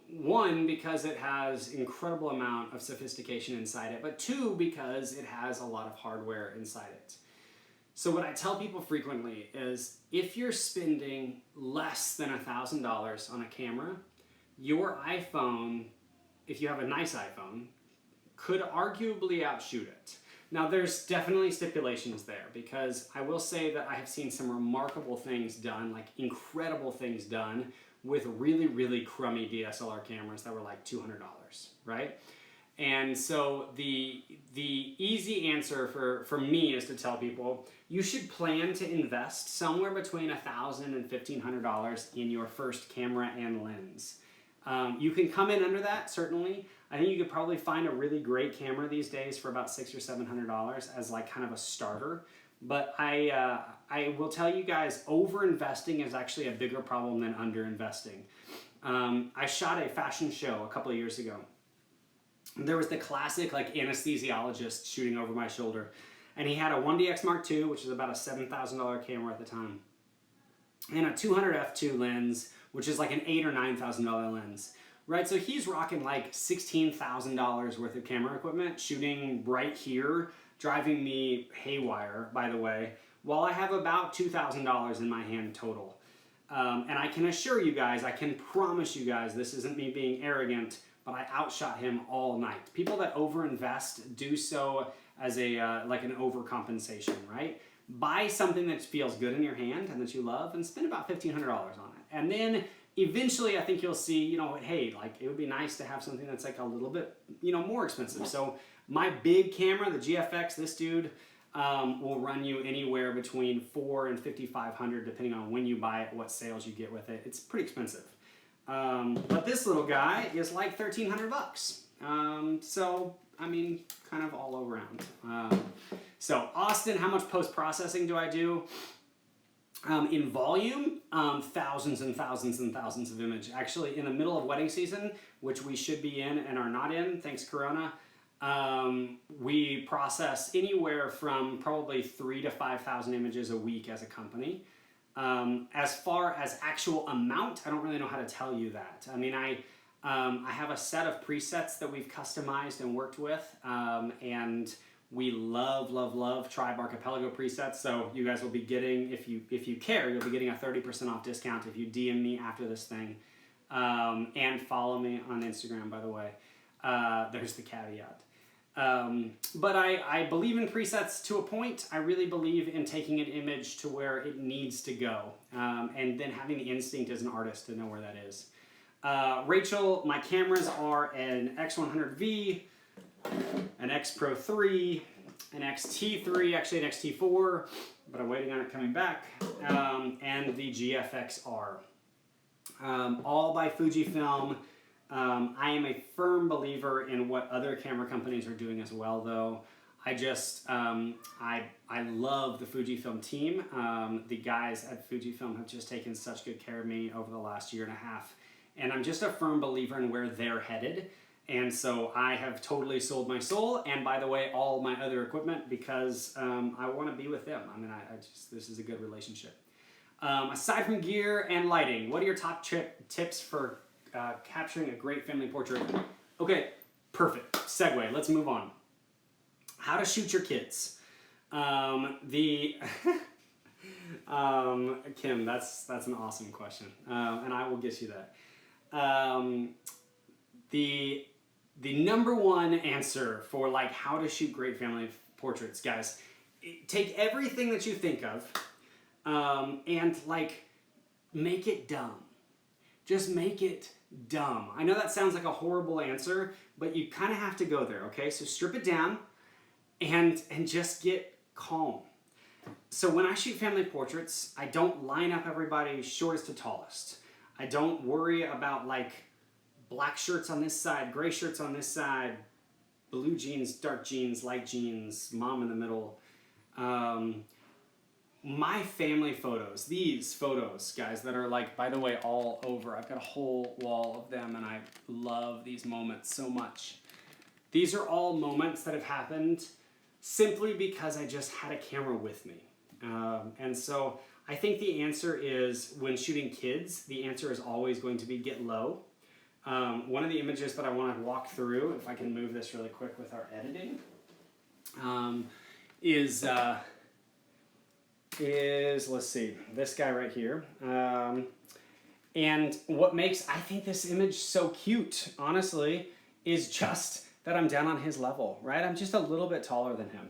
One, because it has incredible amount of sophistication inside it, but two, because it has a lot of hardware inside it. So what I tell people frequently is if you're spending less than $1,000 on a camera, your iPhone, if you have a nice iPhone, could arguably outshoot it. Now there's definitely stipulations there, because I will say that I have seen some remarkable things done, like incredible things done with really, really crummy DSLR cameras that were like $200, right? And so the easy answer for me is to tell people you should plan to invest somewhere between $1,000 and $1,500 in your first camera and lens. You can come in under that, certainly. I think you could probably find a really great camera these days for about $600 or $700 as like kind of a starter. But I will tell you guys, over-investing is actually a bigger problem than under-investing. I shot a fashion show a couple of years ago. There was the classic like anesthesiologist shooting over my shoulder. And he had a 1DX Mark II, which is about a $7,000 camera at the time, and a 200 f2 lens, which is like an $8,000 or $9,000 lens. Right, so he's rocking like $16,000 worth of camera equipment, shooting right here, driving me haywire, by the way, while I have about $2,000 in my hand total. And I can assure you guys, I can promise you guys, this isn't me being arrogant, but I outshot him all night. People that overinvest do so as a like an overcompensation, right? Buy something that feels good in your hand and that you love, and spend about $1,500 on it. And then eventually, I think you'll see, you know, hey, like it would be nice to have something that's like a little bit, you know, more expensive. So my big camera, the GFX, this dude will run you anywhere between $400 and $5,500 depending on when you buy it, what sales you get with it. It's pretty expensive. But this little guy is like $1,300. So I mean, kind of all around. So Austin, how much post-processing do I do? In volume, thousands and thousands and thousands of image. Actually, in the middle of wedding season, which we should be in and are not in, thanks Corona, we process anywhere from probably 3,000 to 5,000 images a week as a company. As far as actual amount, I don't really know how to tell you that. I mean, I have a set of presets that we've customized and worked with, and we love Tribe Archipelago presets. So you guys will be getting, if you care, you'll be getting a 30% off discount if you DM me after this thing, and follow me on Instagram. By the way, there's the caveat. But I believe in presets to a point. I really believe in taking an image to where it needs to go, and then having the instinct as an artist to know where that is. Rachel, my cameras are an X100V, an X Pro 3, an XT3, actually an XT4, but I'm waiting on it coming back, and the GFX-R. All by Fujifilm. I am a firm believer in what other camera companies are doing as well, though. I just, I love the Fujifilm team. The guys at Fujifilm have just taken such good care of me over the last year and a half. And I'm just a firm believer in where they're headed. And so I have totally sold my soul, and by the way, all my other equipment, because I want to be with them. I mean, this is a good relationship. Aside from gear and lighting, what are your top tips for capturing a great family portrait? Okay, perfect. Segue. Let's move on. How to shoot your kids. Kim, that's an awesome question, and I will get you that. The number one answer for like how to shoot great family portraits, guys, take everything that you think of, and like make it dumb. Just make it dumb. I know that sounds like a horrible answer, but you kind of have to go there, okay? So strip it down and just get calm. So when I shoot family portraits, I don't line up everybody shortest to tallest. I don't worry about like black shirts on this side, gray shirts on this side, blue jeans, dark jeans, light jeans, mom in the middle. My family photos, these photos, guys, that are like, by the way, all over. I've got a whole wall of them, and I love these moments so much. These are all moments that have happened simply because I just had a camera with me. And so I think the answer is, when shooting kids, the answer is always going to be get low. One of the images that I want to walk through, if I can move this really quick with our editing, is let's see, this guy right here. And what makes, I think, this image so cute, honestly, is just that I'm down on his level, right? I'm just a little bit taller than him.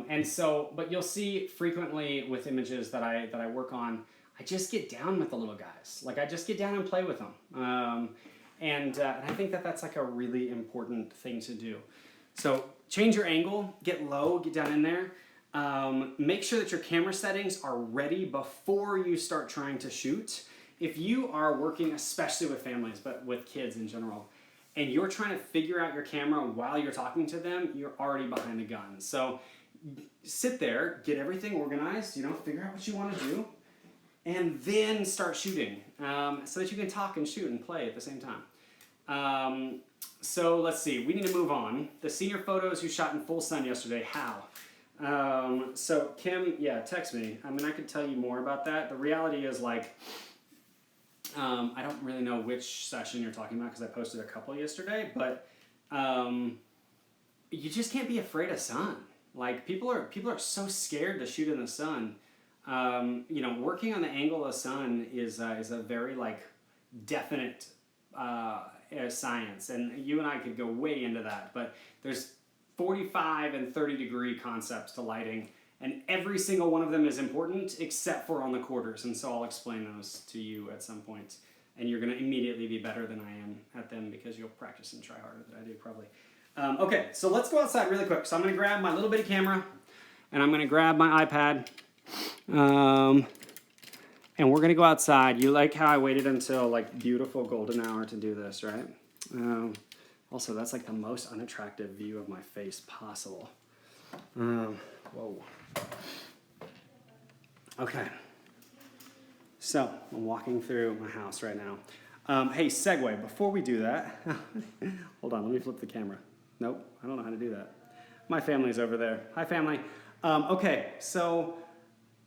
And so, but you'll see frequently with images that I work on, I just get down with the little guys. Like I just get down and play with them. And I think that that's like a really important thing to do. So change your angle, get low, get down in there. Make sure that your camera settings are ready before you start trying to shoot. If you are working, especially with families, but with kids in general, and you're trying to figure out your camera while you're talking to them, you're already behind the gun. So sit there, get everything organized, figure out what you want to do, and then start shooting, so that you can talk and shoot and play at the same time. So let's see, we need to move on. The senior photos you shot in full sun yesterday, how? So Kim, text me. I mean, I could tell you more about that. The reality is, like, I don't really know which session you're talking about because I posted a couple yesterday, but you just can't be afraid of sun. Like, people are so scared to shoot in the sun. Working on the angle of the sun is a very like definite science, and you and I could go way into that. But there's 45 and 30-degree concepts to lighting, and every single one of them is important except for on the quarters, and so I'll explain those to you at some point, and you're going to immediately be better than I am at them because you'll practice and try harder than I do probably. Okay, so let's go outside really quick. So I'm going to grab my little bitty camera, and I'm going to grab my iPad, and we're going to go outside. You like how I waited until like beautiful golden hour to do this, right? Also, that's like the most unattractive view of my face possible. Whoa. Okay. So, I'm walking through my house right now. Hey, segue, before we do that, hold on, let me flip the camera. Nope, I don't know how to do that. My family's over there. Hi, family. Okay, so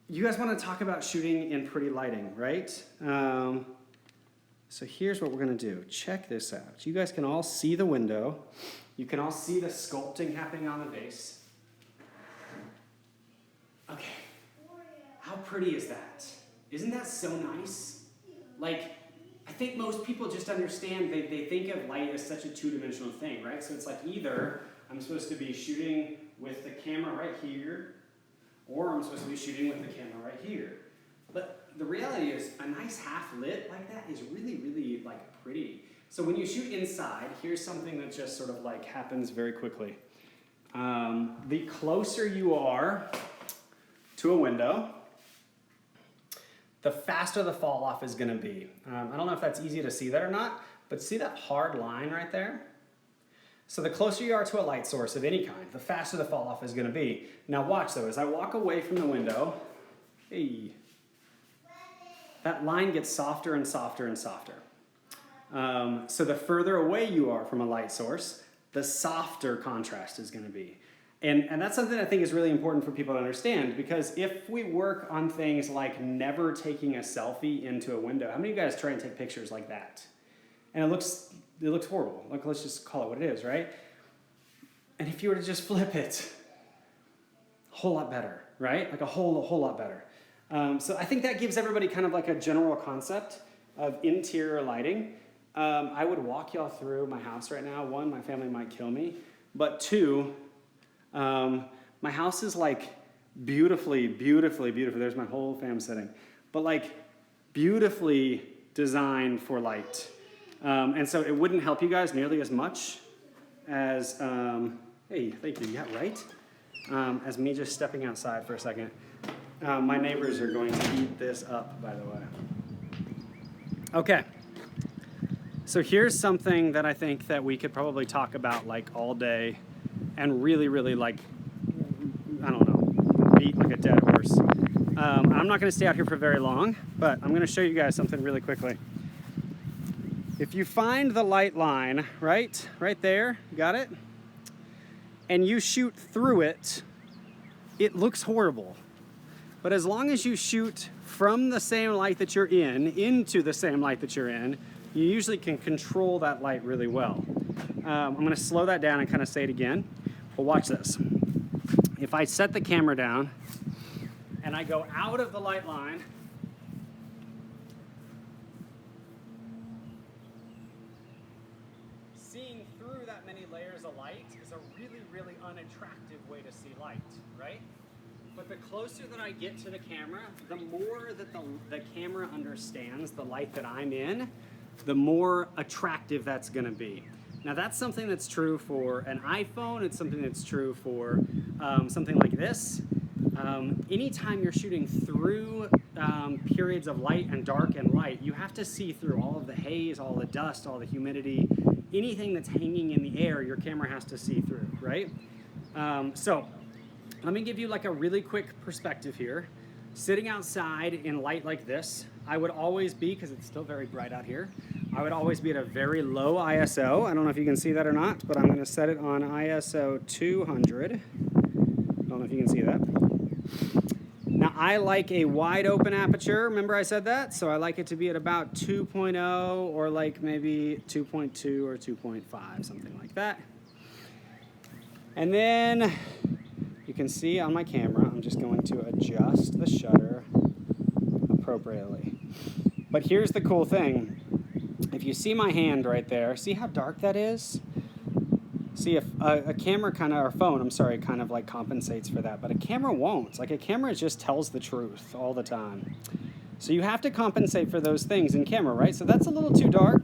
you guys want to talk about shooting in pretty lighting, right? So here's what we're going to do. Check this out. You guys can all see the window. You can all see the sculpting happening on the vase. Okay. How pretty is that? Isn't that so nice? Like, I think most people just understand, they think of light as such a two-dimensional thing, right? So it's like either I'm supposed to be shooting with the camera right here, or I'm supposed to be shooting with the camera right here. But the reality is, a nice half lit like that is really, really like pretty. So when you shoot inside, here's something that just sort of like happens very quickly. The closer you are to a window, the faster the fall off is gonna be. I don't know if that's easy to see that or not, but see that hard line right there? So the closer you are to a light source of any kind, the faster the fall off is gonna be. Now watch though, as I walk away from the window, hey, that line gets softer and softer and softer. So the further away you are from a light source, the softer contrast is gonna be. And that's something I think is really important for people to understand, because if we work on things like never taking a selfie into a window, how many of you guys try and take pictures like that? And it looks horrible. Like, let's just call it what it is, right? And if you were to just flip it, a whole lot better, right? Like a whole lot better. So I think that gives everybody kind of like a general concept of interior lighting. I would walk y'all through my house right now. One, my family might kill me. But two, my house is like beautifully, there's my whole fam sitting, but like beautifully designed for light. And so it wouldn't help you guys nearly as much as, hey, thank you, yeah, right? As me just stepping outside for a second. My neighbors are going to eat this up, by the way. Okay. So here's something that I think that we could probably talk about like all day and really, really like, I don't know, beat like a dead horse. I'm not gonna stay out here for very long, but I'm gonna show you guys something really quickly. If you find the light line, right there, got it? And you shoot through it, it looks horrible. But as long as you shoot from the same light that you're in, into the same light that you're in, you usually can control that light really well. I'm gonna slow that down and kind of say it again. But watch this. If I set the camera down and I go out of the light line, seeing through that many layers of light is a really, really unattractive way to see light, right? But the closer that I get to the camera, the more that the camera understands the light that I'm in, the more attractive that's gonna be. Now that's something that's true for an iPhone, it's something that's true for something like this. Anytime you're shooting through periods of light and dark and light, you have to see through all of the haze, all the dust, all the humidity, anything that's hanging in the air, your camera has to see through, right? So let me give you like a really quick perspective here. Sitting outside in light like this, I would always be, because it's still very bright out here, I would always be at a very low ISO. I don't know if you can see that or not, but I'm going to set it on ISO 200. I don't know if you can see that. Now, I like a wide open aperture. Remember I said that? So I like it to be at about 2.0 or like maybe 2.2 or 2.5, something like that. And then you can see on my camera, I'm just going to adjust the shutter appropriately. But here's the cool thing. If you see my hand right there, see how dark that is? See, if a camera or phone, I'm sorry, kind of like compensates for that, but a camera won't. Like a camera just tells the truth all the time. So you have to compensate for those things in camera, right? So that's a little too dark.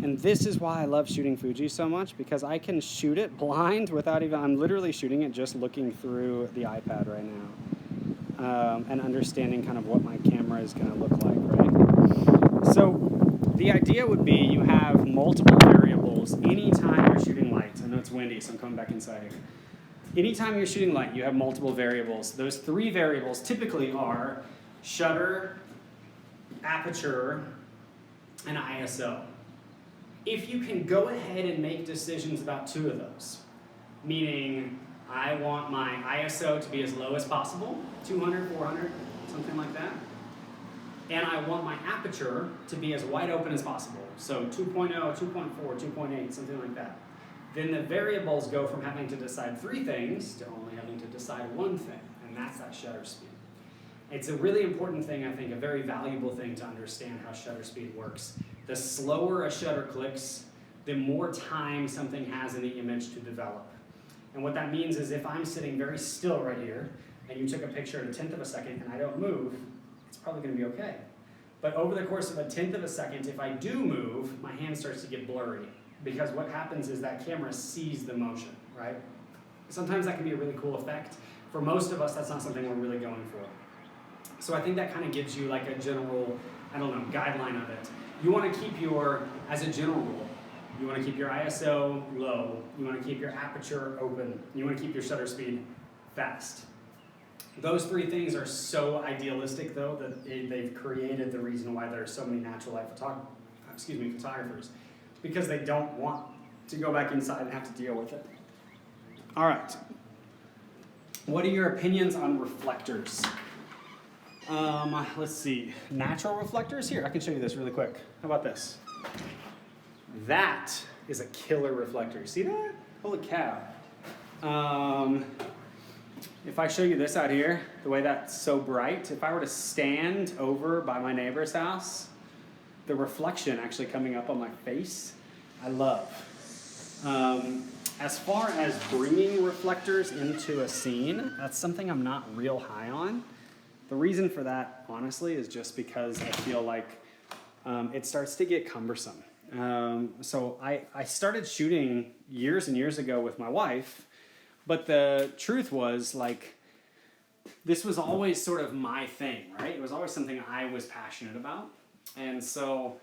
And this is why I love shooting Fuji so much, because I can shoot it blind without even, I'm literally shooting it just looking through the iPad right now, and understanding kind of what my camera is going to look like, right? So the idea would be you have multiple variables anytime you're shooting light. I know it's windy, so I'm coming back inside here. Anytime you're shooting light, you have multiple variables. Those 3 variables typically are shutter, aperture, and ISO. If you can go ahead and make decisions about 2 of those, meaning I want my ISO to be as low as possible, 200, 400, something like that, and I want my aperture to be as wide open as possible, so 2.0, 2.4, 2.8, something like that, then the variables go from having to decide 3 things to only having to decide 1 thing, and that's that shutter speed. It's a really important thing, I think, a very valuable thing to understand how shutter speed works. The slower a shutter clicks, the more time something has in the image to develop. And what that means is if I'm sitting very still right here, and you took a picture in 1/10 of a second and I don't move, it's probably going to be okay. But over the course of 1/10 of a second, if I do move, my hand starts to get blurry. Because what happens is that camera sees the motion, right? Sometimes that can be a really cool effect. For most of us, that's not something we're really going for. So I think that kind of gives you like a general, guideline of it. You want to keep as a general rule, you want to keep your ISO low, you want to keep your aperture open, you want to keep your shutter speed fast. Those 3 things are so idealistic though that they've created the reason why there are so many natural light photographers, because they don't want to go back inside and have to deal with it. All right. What are your opinions on reflectors? Let's see. Natural reflectors? Here, I can show you this really quick. How about this? That is a killer reflector. You see that? Holy cow. If I show you this out here, the way that's so bright, if I were to stand over by my neighbor's house, the reflection actually coming up on my face, I love. As far as bringing reflectors into a scene, that's something I'm not real high on. The reason for that, honestly, is just because I feel like it starts to get cumbersome. So I started shooting years and years ago with my wife, but the truth was, like, this was always sort of my thing, right? It was always something I was passionate about. And so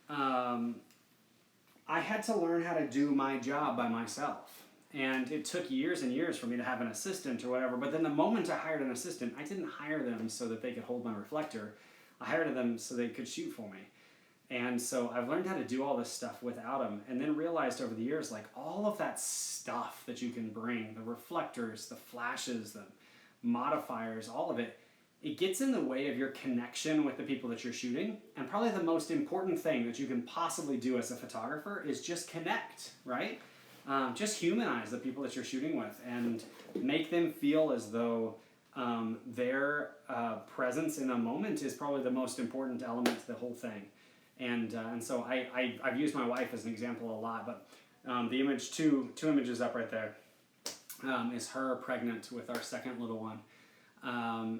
I had to learn how to do my job by myself. And it took years and years for me to have an assistant or whatever. But then the moment I hired an assistant, I didn't hire them so that they could hold my reflector. I hired them so they could shoot for me. And so I've learned how to do all this stuff without them. And then realized over the years, like, all of that stuff that you can bring, the reflectors, the flashes, the modifiers, all of it, it gets in the way of your connection with the people that you're shooting. And probably the most important thing that you can possibly do as a photographer is just connect, right? Just humanize the people that you're shooting with and make them feel as though their presence in a moment is probably the most important element to the whole thing. And so I've used my wife as an example a lot, but the image, two images up right there, is her pregnant with our second little one.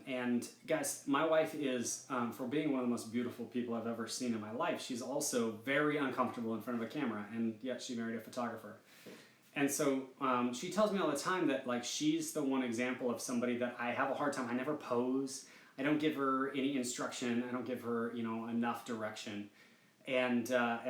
And guys, my wife is, for being one of the most beautiful people I've ever seen in my life, she's also very uncomfortable in front of a camera, and yet she married a photographer. And so she tells me all the time that, like, she's the one example of somebody that I have a hard time. I never pose. I don't give her any instruction. I don't give her, enough direction. And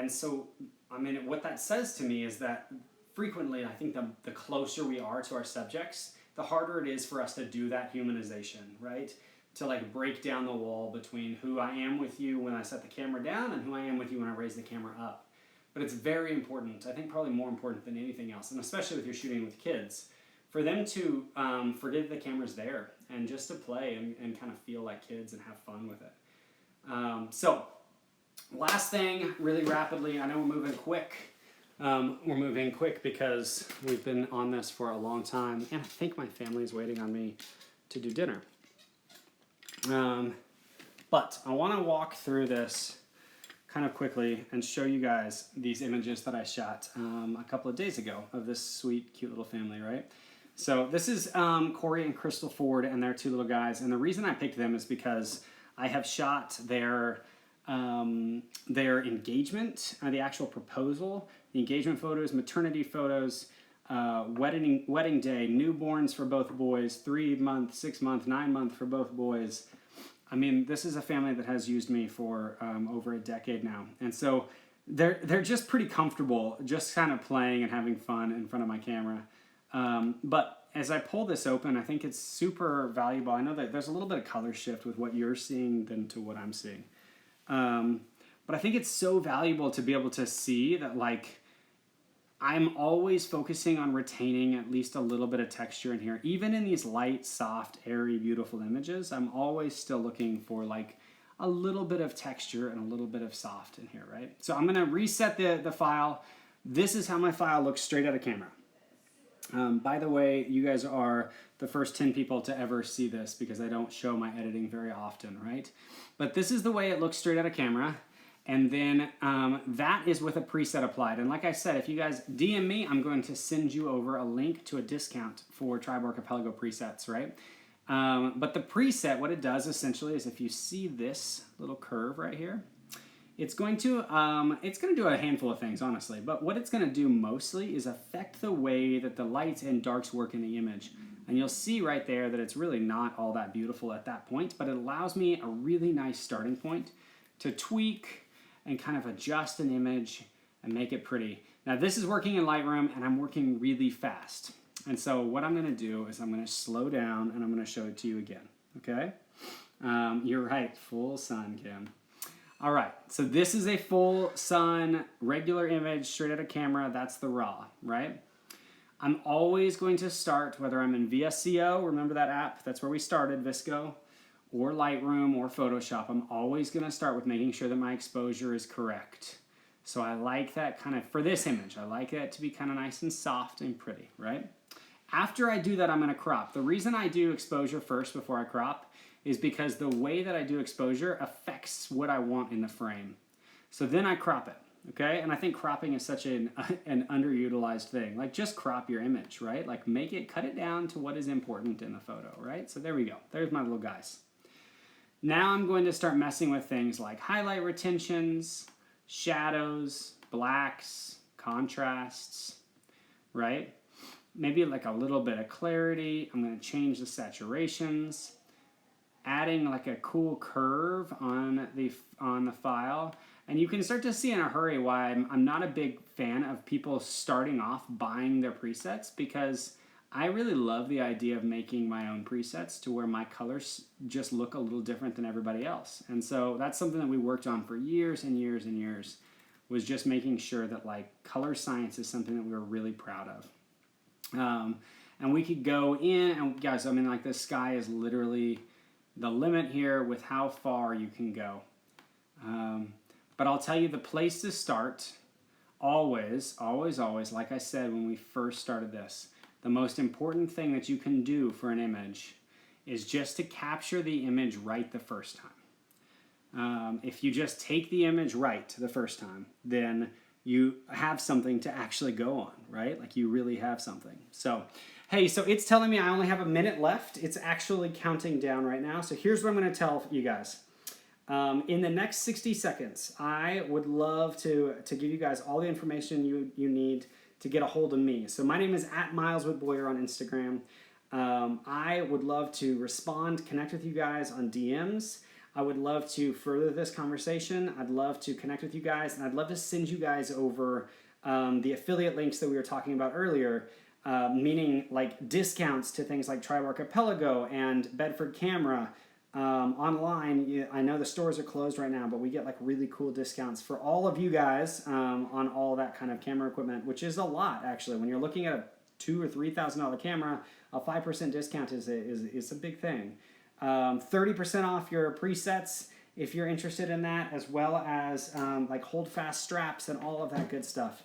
so, I mean, what that says to me is that frequently, I think the closer we are to our subjects, the harder it is for us to do that humanization, right? To, like, break down the wall between who I am with you when I set the camera down and who I am with you when I raise the camera up. But it's very important, I think probably more important than anything else, and especially if you're shooting with kids, for them to forget the camera's there and just to play and kind of feel like kids and have fun with it. So, last thing, really rapidly, I know we're moving quick. We're moving quick because we've been on this for a long time, and I think my family's waiting on me to do dinner. But I want to walk through this kind of quickly and show you guys these images that I shot a couple of days ago of this sweet, cute little family, right? So this is Corey and Crystal Ford and their two little guys, and the reason I picked them is because I have shot their engagement, the actual proposal, the engagement photos, maternity photos, wedding day, newborns for both boys, 3-month, 6-month, 9-month for both boys. I mean, this is a family that has used me for over a decade now, and so they're just pretty comfortable, just kind of playing and having fun in front of my camera. But as I pull this open, I think it's super valuable. I know that there's a little bit of color shift with what you're seeing than to what I'm seeing. But I think it's so valuable to be able to see that, like, I'm always focusing on retaining at least a little bit of texture in here. Even in these light, soft, airy, beautiful images, I'm always still looking for like a little bit of texture and a little bit of soft in here, right? So I'm gonna reset the file. This is how my file looks straight out of camera. By the way, you guys are the first 10 people to ever see this because I don't show my editing very often, right? But this is the way it looks straight out of camera. And then that is with a preset applied. And like I said, if you guys DM me, I'm going to send you over a link to a discount for Tribe Archipelago presets, right? But the preset, what it does essentially is if you see this little curve right here, it's going to do a handful of things, honestly. But what it's going to do mostly is affect the way that the lights and darks work in the image. And you'll see right there that it's really not all that beautiful at that point, but it allows me a really nice starting point to tweak and kind of adjust an image and make it pretty. Now this is working in Lightroom and I'm working really fast. And so what I'm gonna do is I'm gonna slow down and I'm gonna show it to you again, okay? You're right, full sun, Kim. All right, so this is a full sun, regular image, straight out of camera, that's the raw, right? I'm always going to start, whether I'm in VSCO, remember that app? That's where we started, VSCO, or Lightroom or Photoshop, I'm always gonna start with making sure that my exposure is correct. So I like that kind of, for this image, I like it to be kind of nice and soft and pretty, right? After I do that, I'm gonna crop. The reason I do exposure first before I crop is because the way that I do exposure affects what I want in the frame. So then I crop it, okay? And I think cropping is such an underutilized thing. Like just crop your image, right? Like make it, cut it down to what is important in the photo, right? So there we go, there's my little guys. Now I'm going to start messing with things like highlight retentions, shadows, blacks, contrasts, right? Maybe like a little bit of clarity. I'm going to change the saturations, adding like a cool curve on the file. And you can start to see in a hurry why I'm not a big fan of people starting off buying their presets, because I really love the idea of making my own presets to where my colors just look a little different than everybody else. And so that's something that we worked on for years and years and years, was just making sure that like color science is something that we were really proud of. And we could go in, and guys, I mean, like the sky is literally the limit here with how far you can go. But I'll tell you, the place to start, always, always, always, like I said when we first started this, the most important thing that you can do for an image is just to capture the image right the first time. If you just take the image right the first time, then you have something to actually go on, right? Like you really have something. So, hey, so it's telling me I only have a minute left. It's actually counting down right now. So here's what I'm gonna tell you guys. In the next 60 seconds, I would love to give you guys all the information you need to get a hold of me. So my name is @Miles Witt Boyer on Instagram. I would love to respond, connect with you guys on DMs. I would love to further this conversation. I'd love to connect with you guys, and I'd love to send you guys over the affiliate links that we were talking about earlier, meaning like discounts to things like Tribe Archipelago and Bedford Camera. Online, I know the stores are closed right now, but we get like really cool discounts for all of you guys on all that kind of camera equipment, which is a lot actually. When you're looking at a $2,000 or $3,000 camera, a 5% discount is a big thing. 30% off your presets if you're interested in that, as well as like hold fast straps and all of that good stuff.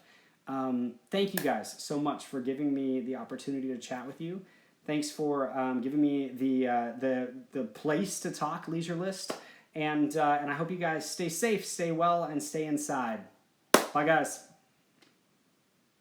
Thank you guys so much for giving me the opportunity to chat with you. Thanks for giving me the place to talk, Leisurlist, and I hope you guys stay safe, stay well, and stay inside. Bye, guys.